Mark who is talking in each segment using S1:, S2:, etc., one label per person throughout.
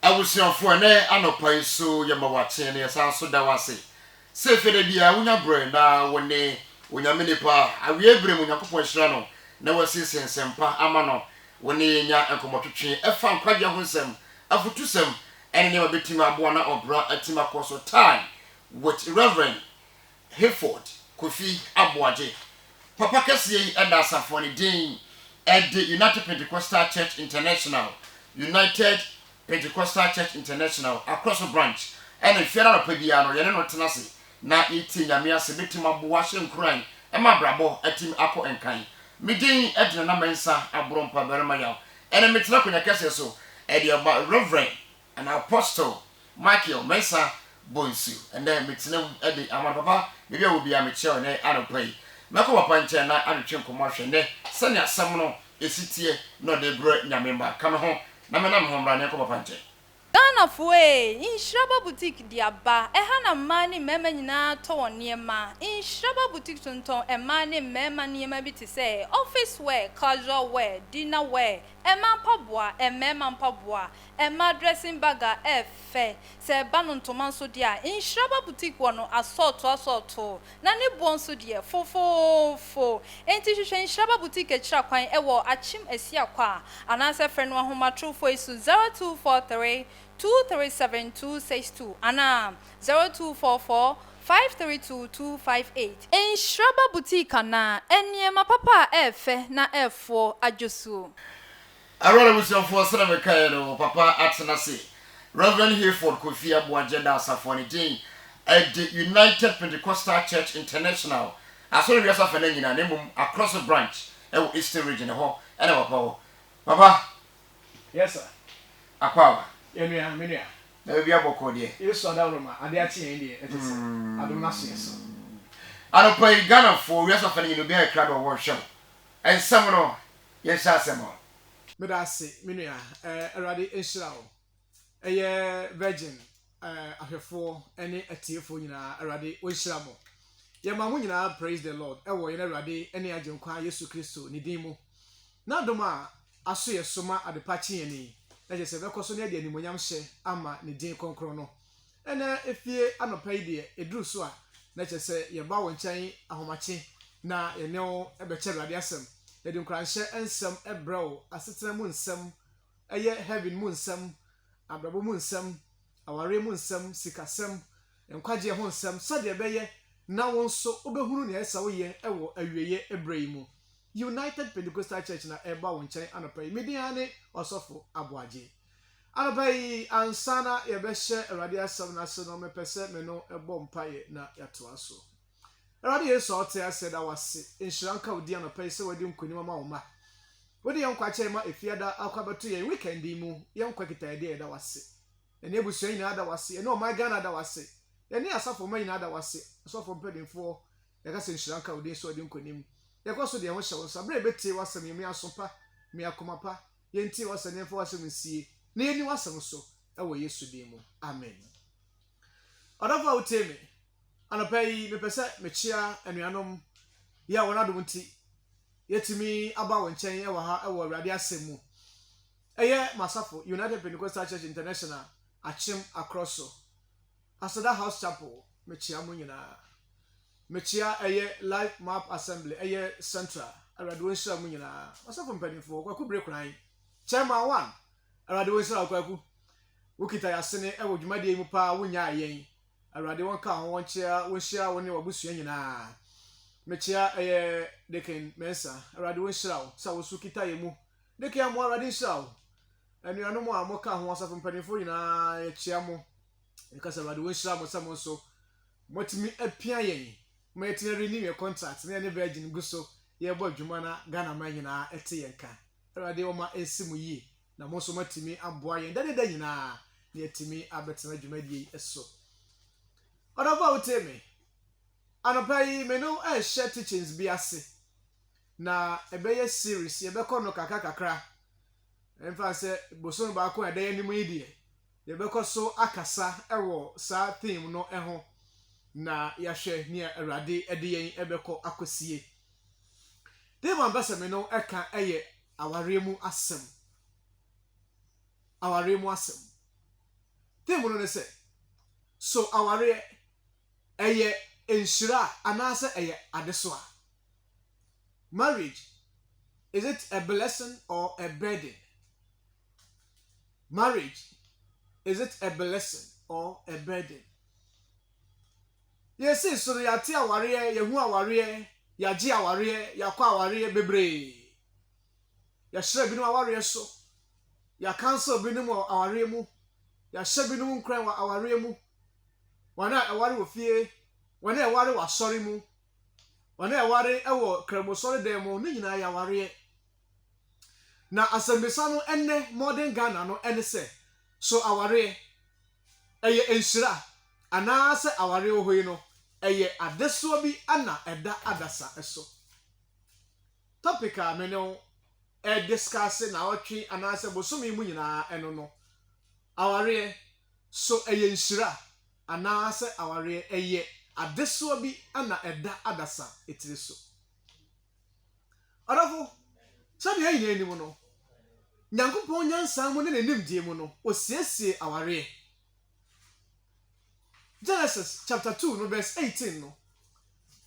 S1: Abusiafo ne anopai so yemawache ne sanso da wase. Se fere bia wonya bre na woni wonyame nipa awie bre mu yakopon hira no na wasi sensempa ama no woni nya enkomotwetwe efa nkwaje ho nsem afutusem ene ne wabetima aboa na obra atima koso time with Reverend Hayford Kofi Aboaje. Papa kese yi eda asafo ne din at the United Pentecostal Church International, United Pentecostal Church International across the branch. And if you're not a pediano, you're not tenacity. Na iti nyame ase betima boahye nkran e ma brabo atim akọ enkan midin edna na mensa abrompa berema yaw ene metena konya kese so e de Reverend and Apostle Michael Mensa Bonsu and then metena e de amana papa me bia obi a me che ne anopai meko papa nche na adwetwe nkomahwe ne sene asem no esitie no de bro nyame mba ka me ho na me na me ho mra ne ko papa nche
S2: Ghana fue in Shraba boutique diaba ehana mani mema nyina to woniema in Shraba boutique tonton e mani mema niema bi te say office wear casual wear dinner wear e man paboa e mema paboa e ma dressing baga e fe se banon tomanso dia in Shraba boutique wono assault na ne bonso dia fo enti hwehwe in Shraba boutique e kira kwan e wo achim asia kwa anase frɛ no ahoma trofo isu 0243 237-262 Anna 0244-532-258 in Shraba boutique na eniema papa efe na efo ajosu
S1: Arora busiafo sere me kai no papa atena se Reverend Hayford Kofi Aboaje da asafo ne din at the United Pentecostal Church International asore wi asafa na nyina ne mum across the branch e Eastern region ho ene papa
S3: yes sir
S1: akwawa
S3: menua
S1: na bia boko de
S3: yeso da roma ade atie yen de etese adom na so yeso
S1: anopai Ghana for wi asafa na nyina bia kra do wo hwe ensem no yesha asemo
S3: medase menua erade enhira wo eye virgin ahwefo ene atiefo nyina erade onhira mo ye ma mo nyina praise the Lord ewo ye erade ene agenkwa Yesu Kristo ni din mu na dom a aso yesoma adepachi yeni na je se bekoso ne de animonyam hye ama ne din konkron no ene efie anopai de eduru so a na je se ye ba wo nkyɛn ahomache na ye ne wo ebeche rade asem ye de nkranhye ensem ebrɛw asetena mu nsem eye heaven mu nsem abrabo mu nsem aware mu nsem sikasem nkwaje ho nsem so de beye na won so obehunu ne esa wo ye ewo awieye ebrɛ mu United Pentecostal Church na eba wo nkyɛn anopai mediane osofo Aboaje anopai ansana ye behye awade asem na se no mepese me no ebo mpaye na yato aso awade Yesu ote ase da wase enhyiranka odi anopai se wadi nkonim ma wo ma wodi yenkwa kyɛ ma efiada akwabeto ye weekend mu yenkwa kitade ye da wase ene ebusu nyina da wase ene o my Ghana da wase ene asafo ma nyina da wase asafo mpedinfo yaka se enhyiranka odi so wadi nkonim yakoso de ho hyewo sabre betie wasem yemi asopa mi akomapa yenti wasenefo wasem nsie na yeni wasem so ewo Yesu din mu amen odafa uteme anopai mepese mechia anuanom ya wonadom nti yetimi aba wo nkyɛn ewo ha ewo awrade asem mu eye masafo United Pentecostal Church International achim across Asada House Chapel mechia mo nyina mechia eye Life Map Assembly eye Central arado nhyira mu nyina masafo mpanifo kwaku break kran chairman 1 arado nhyira kwaku wukita yasene ewo dwumade mu pa wonya ayen arado won ka ho won chia won hyia won ne wabusua nyina mechia eye Deacon Mensa arado nhyira wo sa wo su kita ye mu Deacon mo arado nhyira wo anuanom a mo ka ho masafo mpanifo nyina ye chia mo ekasa arado nhyira mo samo so motimi apia yen ma etinere renew your contract na ne virgin guso ye bo dwuma na Ghana man nyina ete yenka erade o ma esimu yi na mo so matimi aboa yen dade nyina na etimi abetena dwumadie eso odafa uteme anopai meno share teachings bi ase na ebeye series ye beko no kakra emfa se boson ba ko ede anim yi die ye beko so akasa ewo sa theme no eho na yahwe ne awrade ede yen ebeko akosie dem ambassador no eka eye awaremu asem theme no say so aware eye enshira anase eye adeso a. Marriage, is it a blessing or a burden? Marriage, is it a blessing or a burden? Yes, so ya ti aware, ya hu aware, ya ji aware, ya kwa aware bebre. Ya share binu aware so. Ya cancel binu mo aware mu. Ya share binu mu nkran wa aware mu. Wana aware wo fie, wana aware wa sori mu. Wana aware ewo kremosori dem mu, ni nyina ya aware. Na asembesa no enne modern Ghana no ene se so aware eye enshira anase aware ohoyi no eye adeso bi ana eda adasa eso. Topic a me no discuss na otwe anase bosomi mu nyina eno no aware so eye enshira anase aware eye adeso bi ana eda adasa etire so. Arafo sabi ayi na enimu no Nyankopon nyansa mu ne nenimdie mu no osiesie aware. Genesis chapter 2 no verse 18 no.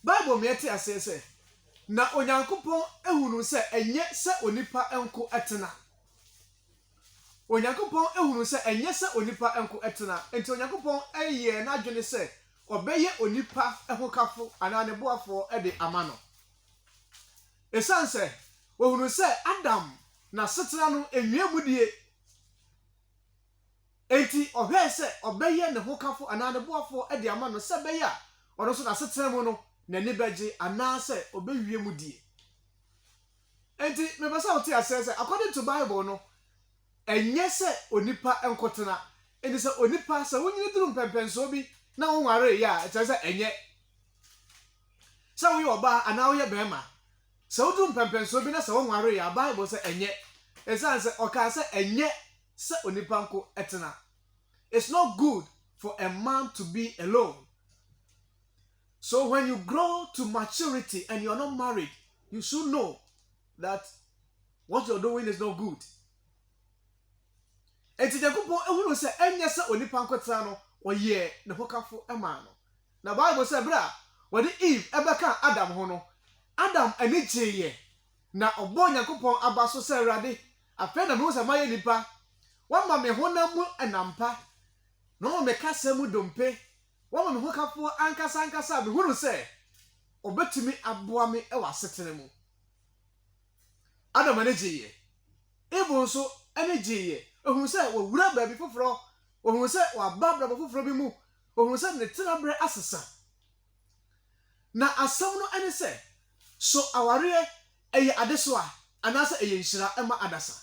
S3: Bible me ate ase se na Onyankopon ehunu se enye se onipa enko etena. Onyankopon ehunu se enye se onipa enko etena. Enti Onyankopon eye na adwene se obeye onipa ehokafo ana ne boafo e de amano. Esanse ohunu se Adam na setena no enwie mudie enti ohwe se obeye ne hokafo ana ne boafo e de ama no se beye a ono so na setena mu no na ne beje ana se obewie mudie enti me basa oti asese according to Bible no enye se onipa enkotena enti se onipa se wonyini duru mpempenso bi na wonware ya etese enye se wo yoba ana wo ye bema se woduru mpempenso bi na se wonware ya Bible se enye esanse oka se enye se onipa nko etena. It's not good for a man to be alone. So when you grow to maturity and you're not married, you should know that what you're doing is not good. Enti Nyankopon ehunu se enye se onipa nko etena no oye ne hokafo ema no. Na Bible say bra wode Eve ebeka Adam ho no Adam ani jeye na obo Nyankopon abaso se Awurade afena me se maye nipa wama me honam enampa no me kasa mu dompe wama me hokafo ankasa me hunu se obetumi aboa me e wasetene mu. Adam ani jeye Ebo nso ani jeye ohun se wo wura ba bi foforo ohun se wa babra ba foforo bi mu ohun se ne tirabre asesa na asam no ani se so aware eye adeso a anase eye nshira ema adasa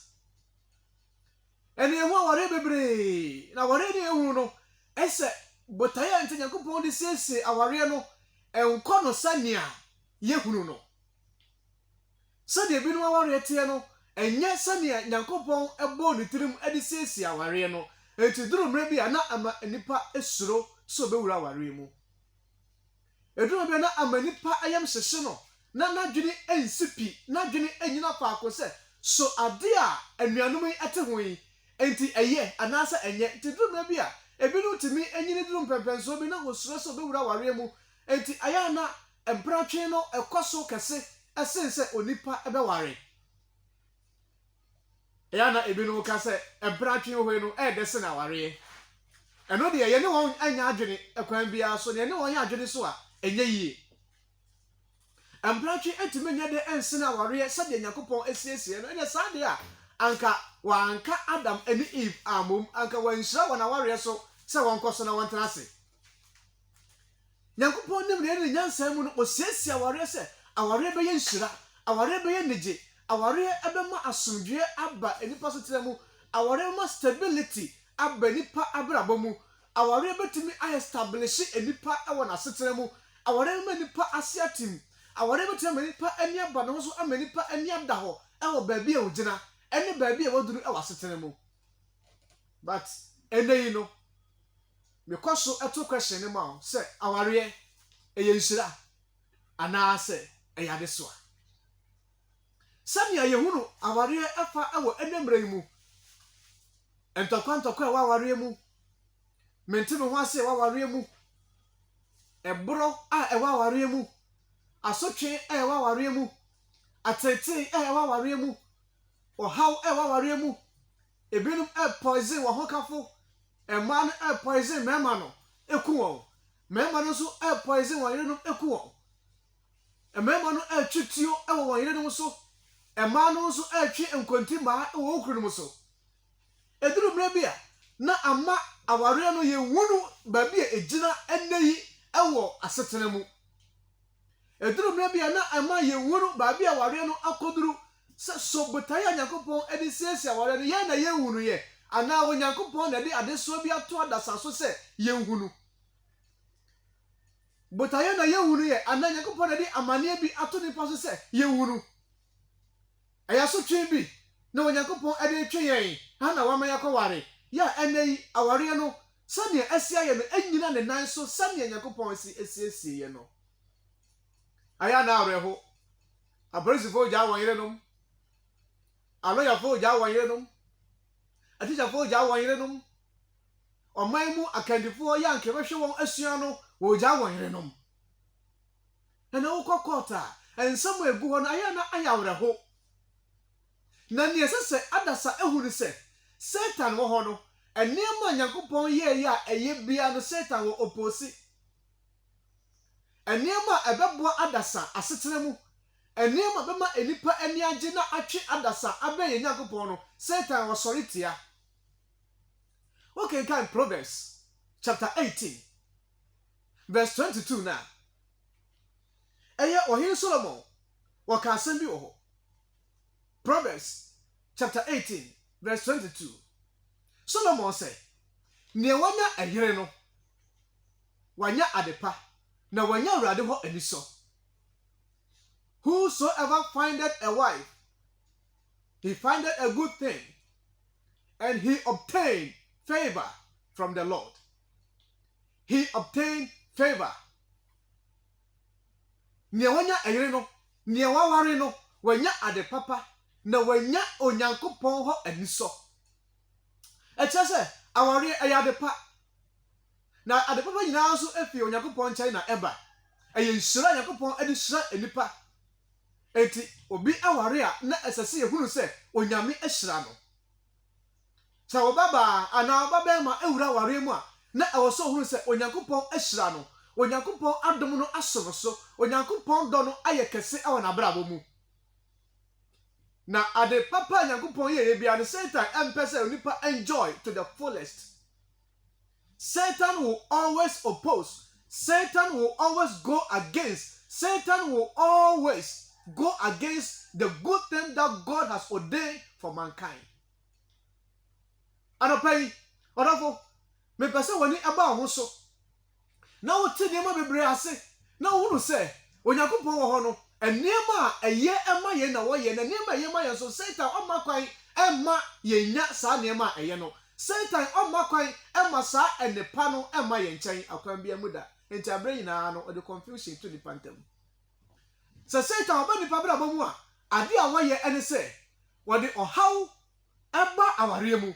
S3: ene ehu aware bebre na aware ne ehu no ese botaya ante Nyankopon de sese aware no enko no sania yehunu no sade bi no aware tie no enye sania Nyankopon ebo ne tirim ade sese aware no enti duru mre bi ana ama nipa esuro so bewura aware mu eduru bi na ama nipa ayam hyehye no na nadwene ensipi nadwene enyina faako se so ade a anuanum ete hoyi enti eye anasa enye tidum bi a ebinu timi enyine drum pempenso bi na wosuro so bewura ware mu enti aya na empratwe no ekoso kese esense onipa ebeware aya na ebinu ka se empratwe hoyi no edese na ware eno de ye ne won anya adwene ekwan bia so ne won ya adwene so a enye yie Empratwe etime nya de ensena ware sade Nyankopon esiesie no ene sade a anka wanka Adam ene Eve amom anka wanhyira wana ware so se wonkoso na wontena se Nyankopon nim ne nyansa mu no osiesie ware se aware be ye nhyira aware be ye neje aware ebema asomdwe aba enipa so tiremu aware ma stability aba enipa abrabo mu aware betimi establish enipa e wona setiremu aware ma enipa asiatim aware betia manipa ani aba no so amanipa ani ada ho e wo baabi e ogina ene baabi e woduru e wasetene mu but eneyi no because eto question ni ma say aware eye nsira ana say eyade so sami ayehunu aware afa e wo enemre mu entokwa wa aware mu mente me ho ase waware mu ebro a waware mu asotwe a waware mu atete a waware mu ohaw a waware mu ebinum a poison wo hokafo eman a poison mema no eku wo mema no so a poison wo yerenum eku wo mema no a twituo a wo yerenum so eman no so a twi enkonti ma wo okunum so eduru mra bia na ama aware no ye wunu ba bia ejina eneyi ewo asetena mu eduru mra bia na ama ye wunu ba bia aware no akoduru so botaya Nyankopon edi siesia aware no ye na ye wunu ye ana wo Nyankopon na di adeso bi ato adasa so se ye wunu botaya na ye wunu ye ana Nyankopon na di amane bi ato nipa so se ye wunu aya so twe bi na wo Nyankopon edi twe yen ana wa ma yakoware ya enei aware no sane asia ye no anyina ne nan so sane Nyankopon asiesie ye no aya na areho abrezifo ja won yerenom aloya fo ja won yerenom atija fo ja won yerenom oman mu akandifo ya nke behwe won asua no wo ja won yerenom na wo kokota ensam egu ho na aya na aya areho na ne sese adasa ehunu se Satan wo ho no enema Nyankopon ye ya eye bia no Satan wo oposi enema ebebo adasa asetena mu enema bema enipa eni age na atwe adasa abaye Nyankopon no Satan wo soritia. Okay, kan Proverbs chapter 18 verse 22 na eye ohin Solomon wo ka asem bi wo ho. Proverbs chapter 18 verse 22. Solomon say, "Ne wanya ayere no, wanya adepa, na wanya awrade ho aniso. Whosoever findeth a wife, he findeth a good thing, and he obtained favor from the Lord." He obtained favor. Ne wanya ayere no, ne waware no, wanya adepapa, na wanya Onyankopon ho aniso. Echese aware ayadepa na adepa nyina so efi Onyankopon chai na eba eye nsira Onyankopon edi sira enipa enti obi aware a na esese ehunu se onyame ehira no sa obaba ana obaba ma ewura aware mu a na ewoso hunu se Onyankopon ehira no Onyankopon adom no asoro so Onyankopon do no ayekese awo na brabo mu na ade papa Nyankopon ye bia no Satan empese onipa enjoy to the fullest. Satan will always oppose. Satan will always go against. Satan will always go against the good thing that God has ordained for mankind. Anopai odofo me pese woni aba ho so na wo ti niam bebre ase na wo nu se Onyankopon wo ho no enema eye ema ye na wo ye na enema ye ma ye so Satan o makwan ema ye nya sa enema eye no Satan o makwan ema sa enepa no ema ye nchen akwan bia muda enti abre nyina no the confusion to the pantem so Satan oba nipa bra bomu a ade a wo ye ene se wo de ohaw eba aware mu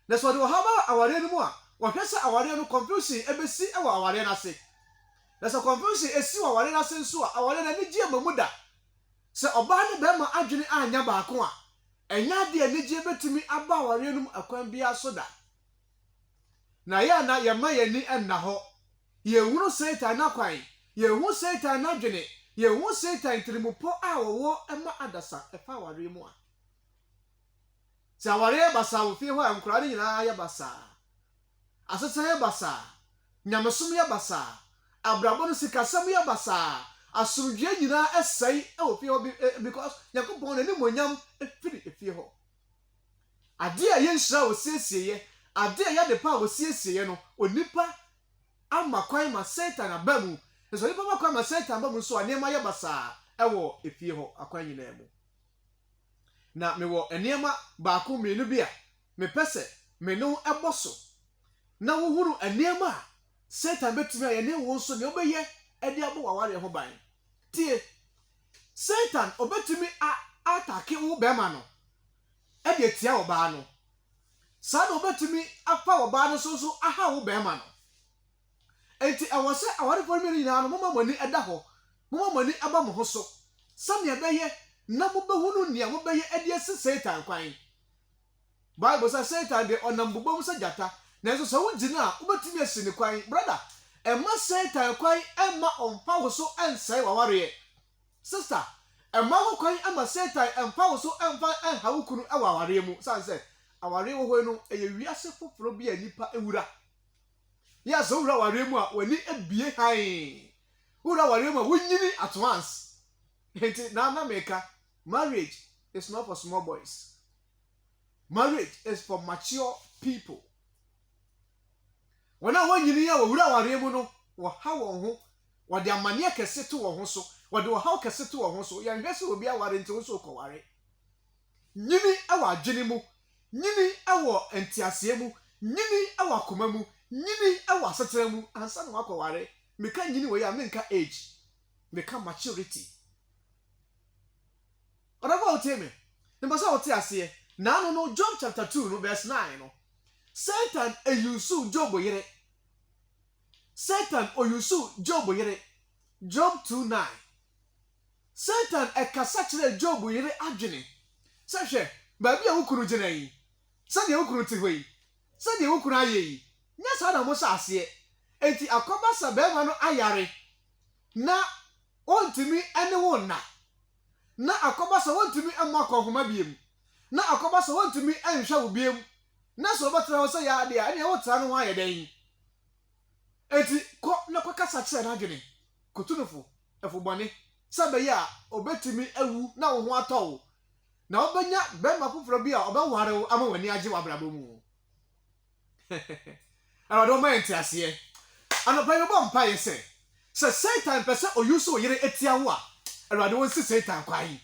S3: na so de ohaw ba aware mu a wo hwese aware no confusion ebesi e wo aware na se. Na so confusion esi wa wale na senso a wale na nigye mamuda se oba ne be ma adwene anya baako a enya de nigye betumi aba wale num akwan bia soda na ya na ye ma yani enna ho ye hunu Satan na kwan ye hu Satan na adwene ye hu Satan trimupo a wo ema adasa efa wale mu a se wale basa wo fie ho ankura ni nyina ya basa asesa ya basa nyamesom ya basa abrabon sikasam ya basa asumdwe nyina esai e ofie ho because Nyankopon na nimonyam efiri efie ho ade a ye nhira wo siesieye ade a ya de pa wo siesieye no onipa amakwan ma Satan abamu so onipa makwan ma Satan abamu so anema ya basa e wo efie ho akwan nyina mu na me wo enema baako menu bia me pese me no eboso na wo huru enema Satan betumi ayene wo so ne obeye ede abo waware ho ban tie Satan obetumi atake wo be ma no ede tia wo ba no saa na obetumi apa oba no so aha wo bema no enti awose aware for me nyina no mama mani eda ho mama mani aba mo ho so sane ebeye na mo behunu nia mo beye ede se Satan kwan Bible says Satan de onambobom sa jata na so so wugina obetumi asini kwan brother emma Satan kwan emma ompa wo so ensai waware sister emma wo kwan emma Satan empa wo so emfa enha wo kunu awaware mu sanse aware wo ho no eye wiase foforo bi anipa ewura ya so wura aware mu a wani ebie han wura aware mu a wunyini at once enti na meka marriage is not for small boys. Marriage is for mature people. When I want you to wura aware mu no wo ha won ho wo de amane kese to wo ho so wo de wo ha kese to wo ho so ya nhwese obi aware nti wo so ko ware nyini awa adwene mu nyini awo entiase mu nyini awa akoma mu nyini awa asetere mu ansa na wakoware meka nyini we ya menka age meka maturity oraba oteme nimba ote ase na no Job chapter 2 no verse 9 no Satan eyusu Job yere Satan oyusu Job yere Job 2:9 Satan ekasa kire Job yere adwene sehwe baabi a wukuru gina yi sade wukuru ti hoi sade wukuru ayeyi nya sa na mo sa ase enti akoba sa bema no ayare na ontimi ene wonna na akoba sa ontimi amma kohoma biem na akoba sa ontimi enhwa wo biem na so batra wo sa ya ade a ene wo tra no ho ayeden enti ko na kwakasa kire na adwene kotunufo efubone sabe ya obetimi awu na wo ho atọ na obenya bema foforo bi a obeware ama wani age wabrabo mu ara do mente ase anopa yo bom pa yese se Satan pese oyuso oyire etia wo a ara do won se Satan kwai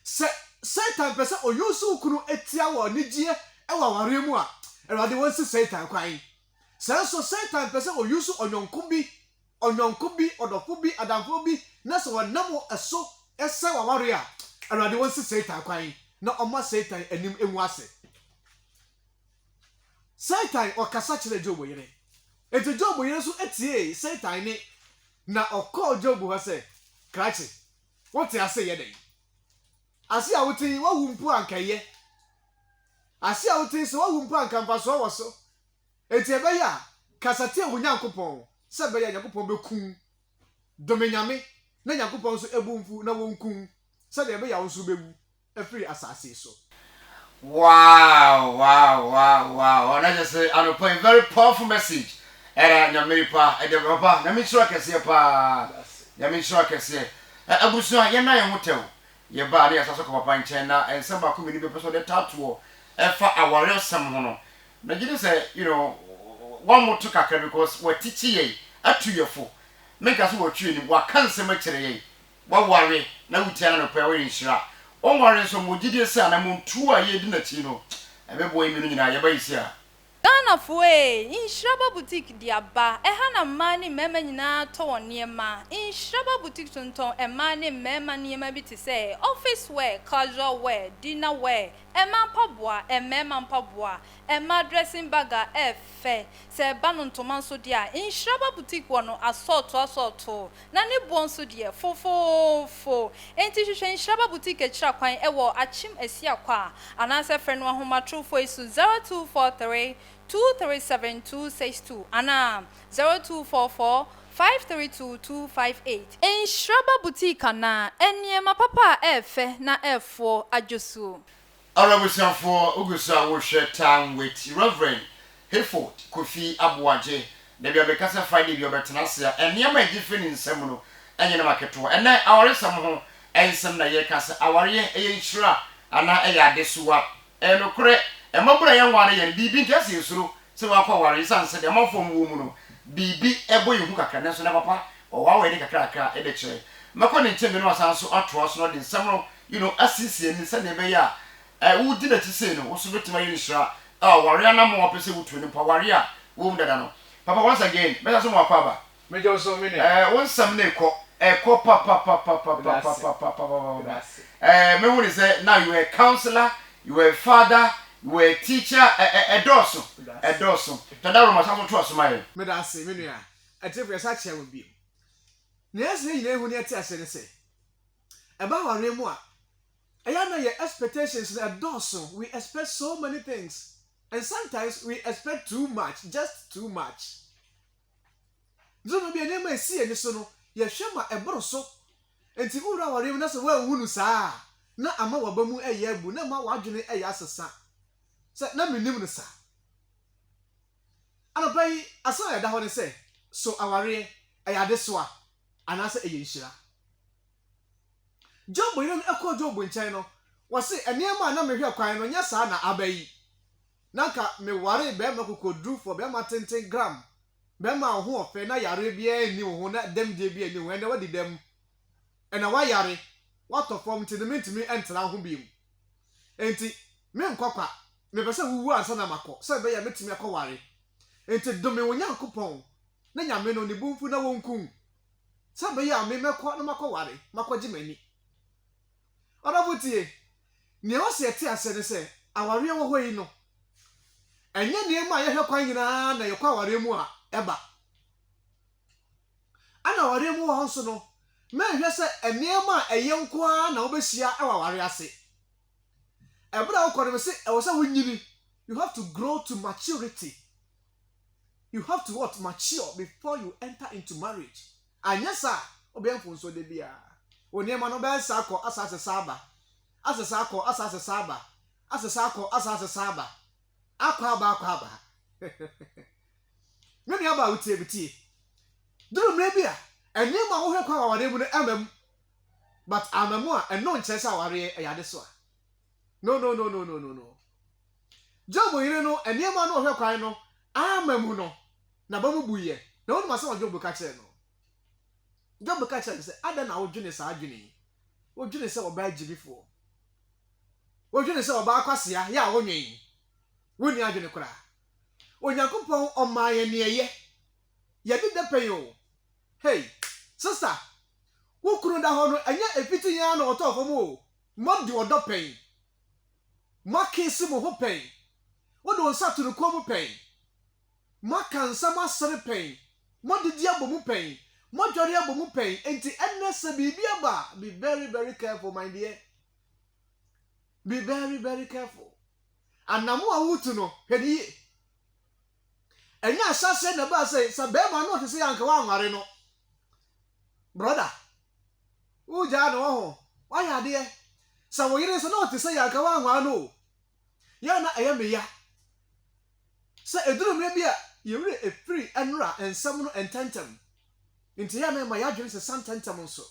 S3: se Satan pese oyuso kunu etia wo nigye ewa ware mu a ara do won se Satan kwai se so Satan pese oyuso onyonko bi odofo bi adamfo bi na so wonamo eso ese wa ware a Arade won se Satan kwan na oma Satan anim enwu ase Satan okasa kire Job yere eti Job yere so etie Satan ni na okọ Job ho se krachi wote ase ye den ase a wote wa wumpu ankaye ase a wote se wa wumpu ankampa so wo so eti ebe ya kasate Onyankopon se be ya Nyankopon bekun domenyame na Nyankopon so ebumfu na wonkun said ebe ya unsu bewu every asase so.
S1: Wow. And I just say I play very powerful message. Era nyamiripa papa na mi sure kese pa. Ya mi sure kese. Abusu ye na ye hotel. Ye ba na yasaso ko papa nchen na ensem ba ko mi ni be person dey tatuo. Efa aware sem ho no. Na gidi say one more to kakra because we teach ye atuyefo. Make us wo twi ni wa kan sem a kire ye. Waware na wutia no pa we nhyira onware so mogide se ana muntu a ye di na chi no ebebo emi no nyina ye ba yisi a
S2: Ghana fue Inshiraba boutique diaba ehana mani mema nyina to woniema Inshiraba boutique tonton emani mema niema bi te say office wear casual wear dinner wear ema mpaboa emema mpaboa ema dressing bag efe se banon tomanso dia Inshiraba boutique wono assault na ne bonso dia fofofo enti hwehwe Inshiraba boutique ekira kwan ewo achim esia kwa anase freno ahoma trufo isu 0243 237-262 ana 0244 532-258 Inshiraba boutique na eniema papa efe na efo ajosu
S1: Arabusiafo ugusa wo hwe time with Reverend Hayford Kofi Aboaje na bia bekasa Friday bia betena se a eniema egife ni nsem no enye na maketo ena aware sam ho ensem na ye kasa aware eye nhyira ana eye adesuwa enokre emabura ye nwane ye bibi ntase yesuru se wakwa ware sanse de mafom wo mu no bibi ebo yehu kakra ne so na papa o wa we ni kakra kakra e de kire mako ne nche me no asanso atro so no de nsem no asisi ni se ne be ya wo di na tise no wo so betima ye nhyira ware na mo pese wutu ni pa ware a wo mu dada no papa once again better so mo akwa ba
S3: mejo so mini
S1: won sam na eko papa me won say now you are a counselor, you are a father, we teacher edoso tada roma sanso to asomai
S3: me da ase me nua atefo yesa chia wo bi na ese nyina ehu ne ati ase ne se eba ware mu a eya na your expectations are doso. We expect so many things, and sometimes we expect too much, just too much. Zono bi ene ma si eni so no ye hwema eboro so enti ura ware mu na so wa hunu saa na ama waba mu eye abu na ma wadwene eye asesa se na menim no saa anopai asa ya da ho ne se so aware eye so a anase eye nhira Job yiri ekọ Job nkyɛn no wɔse enema na mehwe kwan no nya saa na abayi nanka me ware be ma kokodu for be ma 10 gram be ma ho ofe na yare bia ni ho na dem de bia ni ho na wadi dem ena wa yare what of form to the mentimi entra ho bi mu enti me nkokwa me pese wuwu ansa na makọ se be ya metimi akọ ware enti do me wonya nkopon na nyame no ne bumfu na wonkun se be ya me mekọ na makọ ware makọ gimani Orabutie ne o se ti ase ne se aware wo hoyi no enye ne ma ye hwe kwan nyina na ye kwa aware mu a eba ana aware mu ho so no me hwe se ene ma eye nko a na obehia aware ase ebra wo kore se e wo se wonyini you have to grow to maturity. You have to what mature before you enter into marriage. Anyasa obianfo so de bia Oniema no be sako asase saba. Asesako asase saba. Asesako asase saba. Akwa. Many aba utie bitie. Duru mrebia. Eniema wo hwe kwa wade mu no amam. But amamu a eno nkyese aware eyade so a. No. Job yire no eniema no hwe kwan no amamu no na ba mu buye. Na wonu masa Job ka kire no. Job ka kire se ada na wodwene sa adwene. Wodwene se oba agibifo. Wodwene se oba akwasea ya wonwen. Woni adwene kora. Onyankopon omaye ne ye. Ye de depen. Hey, sister. Wo kunu da ho no anya efiti ya na otofo mu. Mo de odopen. Mo kesi mo ho pen. Wo do nsatu no komu pen. Mo kansa ma sere pen. Mo de dia bomu pen. Mo dware abomu pen. Enti ennese bibia ba. Be very very careful my dear. Be very very careful. Anamu awutu no hwedi. Enya asase na ba say sa be ma no tese yanka wa nware no. Brother. Uja no ho. Wa ya de. Sa wo yire so no tese yanka wa nware no. Ya na eyame ya. Sa eduru me bia ye wure efiri enra ensam no ententem. Nti ya na ma ya dwene se santentem nso.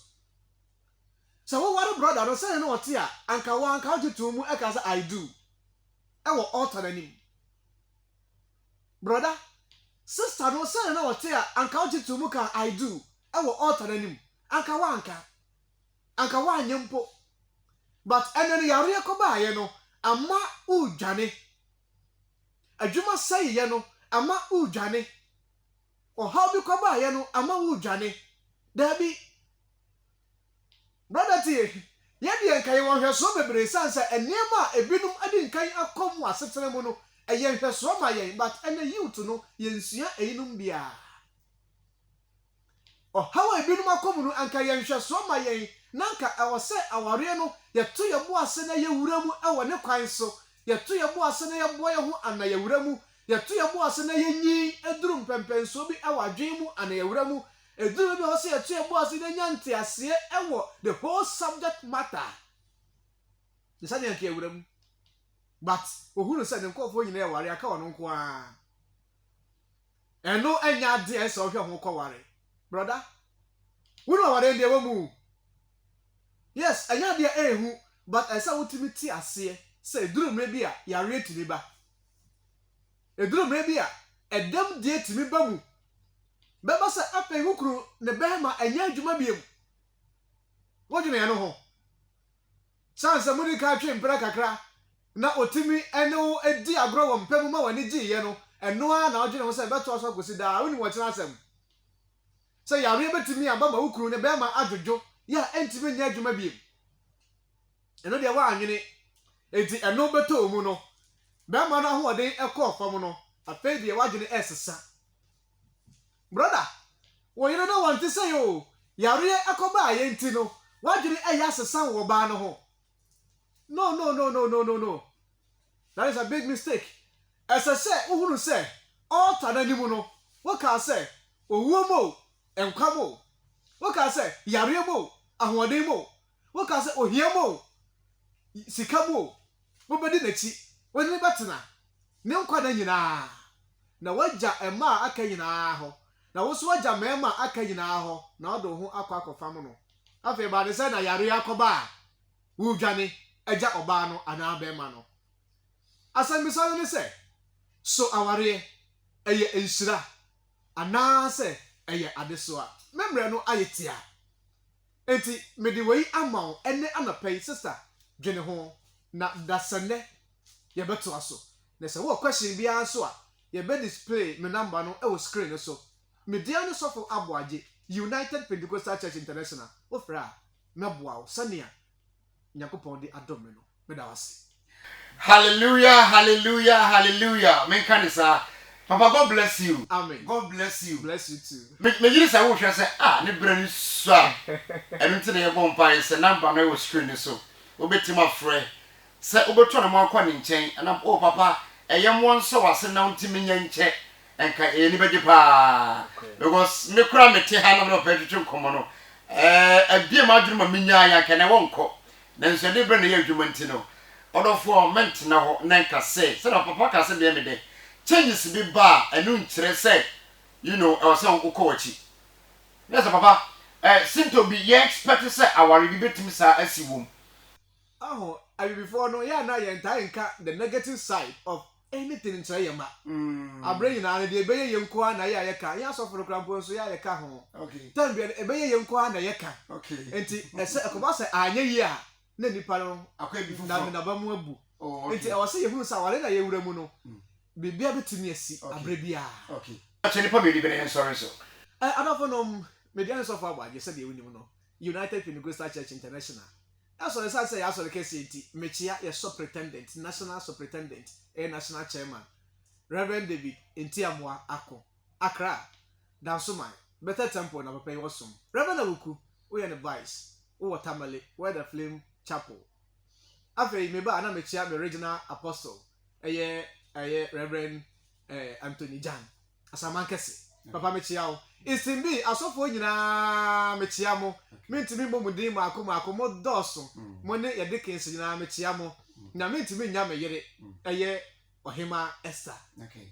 S3: Sa wo ware brother no say no ote a anka wa anka otutu mu eka say I do. Ewo altar anim. Brother, sister no say no ote a anka otutu mu ka I do. Ewo altar anim. Anka wa anyempo. But enene yare akoba ye no ama udwane. Adwuma say ye no ama udwane. O how bi koba ye no ama udwane. Dabi. Brother tie, ye de enkai won hweso bebre sansa enema ebinum ade nkai akomu asetene mu no eye hweso ma ye but ene youth no ye nsua einum bia. O how ebinum akomu no anka ye hweso ma ye nanka awose aware no ye to ye bo ase na ye wura mu ewo ne kwan so ye to ye bo ase na ye bo ye ho ana ye wura mu ye to ye bo ase na ye nyi eduru mpempenso bi awadwen mu ana ye wura mu eduru bi ho se ye to ye bo ase na nyante ase ewo the whole subject matter the same yanke wura mu but ohuru se ne nkofo nyina ye ware aka wono nko a eno anya de ese ohwe ho ko ware brother wonu ware de mu. Yes, anya dia ehu but esa wotimiti ase say eduru mre bia ya rate ni ba. Eduru mre bia edem die timi ba mu. Beba se ape hukuru ne behema anya adwuma biem. Wodwene ya no ho. Sansa mudi ka twe mpra kakra na otimi ene edi agro wo mpemu ma wani gi ye no eno a na wodwene ho se beto so akosi da woni wo kyena asem. Say ya re betimi aba ma hukuru ne behema adwojo ya entime nya adwuma biem. Eno de wa anwene enti eno beto mu no bema no ho den ekọ fam no afei de wagene esesa brother wo yire no want say yo yare ekoba aye nti no wagene eya sesa wo ba no ho no that is a big mistake ese say uhuru say all tananimu no wo ka say owuo mo enkwa mo wo ka say yare mo ahoden mo wo ka say ohia mo sika mo wo bedi nachi wo ni betena ne nkwa da nyina na wagya ema aka nyina ho na wo so wagya mema aka nyina ho na odo ho akwa no afi ba de say na yare akoba wu dwane agya oba no ana bema no asambisa ni say so aware eye ensira ana say eye adeso a memre no ayetia enti mede wei amaw ene anapai sister dwene ho na dasane ye beto aso na say wo question bia so a ye be display me number no e wo screen so media no sofo aboaje United Pentecostal Church International ofra na boawo sania nyakopon de adom no me da wase.
S1: Hallelujah, hallelujah, hallelujah. Men kan say, Papa, God bless you.
S3: Amen.
S1: God bless you.
S3: Bless you too.
S1: Me yiri say wo hwe say ne brani so a enu nti na ye bom pa say number no wo screen so obetima frɛ sɛ obeto na mo akɔ ne nkyɛn ana o papa ɛyɛ mo nso wase na ntimi nya nkyɛ enka eni bɛgye pa because me kura me te ha na no pɛtwetwe nkomo no abie ma adwuma me nya ya ka na wonko na nso de bre na ye adwuma nti no odofo ment na ho na nka sɛ na papa ka sɛ de me de changes bi ba enu nkyerɛ sɛ you know I was saying ukowachi. Yes, papa. Sinto be ye expect say our bi betimi sa asiwom.
S3: Oh, I before no ya na ye ntai nka the negative side of anything in Chayama. Abre na na de beye yenko na ya yeka. Ya so for krampo so ya yeka ho.
S1: Okay.
S3: Tan bi e beye yenko na yeka.
S1: Okay.
S3: Enti ese akoba se anya yi a na nipa no
S1: akwa bi fufu.
S3: Na ba mu abu.
S1: Oh, okay.
S3: Enti e wose ye hunu sa wale na ye wura mu no. Bibia betimi asi abre bia.
S1: Okay. Actually, probably be sorry so.
S3: I don't know. Median so far, but you said you know. United Pentecostal Church International. That's what I say. As for the case, Mechia, your superintendent, national superintendent, a national chairman, Reverend David Intiamwa Ako, Accra, Dansumai, Better Temple, and pay awesome. Reverend Awuku, we are the vice, who are Tamale, where the Flame Chapel. After maybe I know Mechia, the original apostle, a Reverend Anthony Jan. Asaman kese papa mechiao isimbi asofo nyina mechiamo mentimi bomudin maako mo doso mo ne ye dekens nyina mechiamo na mentimi nya meyere eye ohima Esther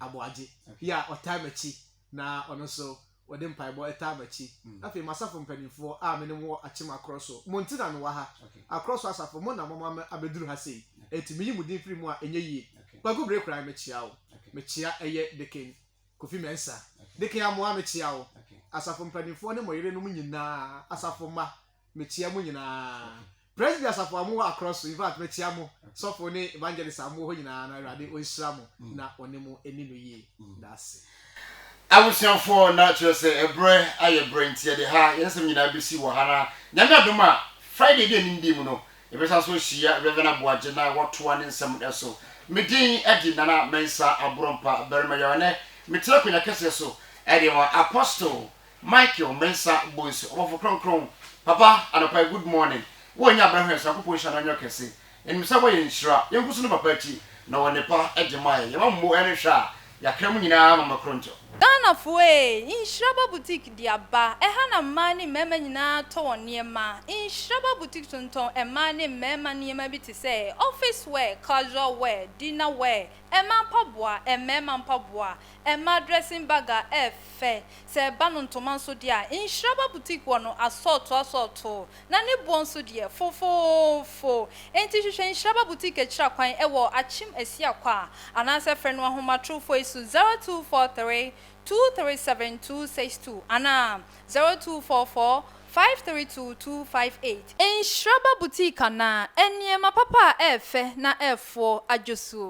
S3: aboaje ya otamachi na ono so wode mpaibo etamachi afi masafo mpanimfo a menem wo achima kroso montina no wa ha akroso asafo mo na mama abeduru ha sei etimi yimudin firi mu a enye yie bago break cry mechiao mechia eye deken Kofi Mensa. Deke amwa mechia wo. Asafo mpanimfo ne moyere no nyina asafo ma mechia mu nyina. President asafo amu across in fact mechia mu. Sofo ne evangelist amu ho nyina na Awurade onsira mu na onemu eni no yie. That's
S1: Awusianfo na kyerɛ sɛ ebre aye brent ye de ha yɛnsɛm nyina besi wɔ ha na nyame adom a Friday day ni ndi mu no ebesa so hyia Reverend Aboagye na wɔtoa ne nsɛm ɛso medin adi nana mensa abrompa berma yone metira kunya kese so edema Apostle Michael Mensa Boys of Kronkron papa anopa good morning wonya abrahwe so akopɔ hia na nyo kese enim sa boye nhyira yenkusu no papa ti na wonepa edemaye yemammo ene hwa yakram nyina mama kronto
S2: Ghana fue Inshiraba boutique diaba ehana mani mema nyina to woniema Inshiraba boutique tonton emani mema niema bi te say office wear casual wear dinner wear ema mpaboa emema mpaboa ema dressing bag efe se banon tomanso dia Inshiraba boutique wono assault na ne bonso dia fofofo enti hwehwe Inshiraba boutique ekira kwan ewo achim asia kwa anase freno ahoma trufo isu 0243 237-262 Anna 0244 532-258 Inshiraba boutique na eniema papa efe na efo ajosu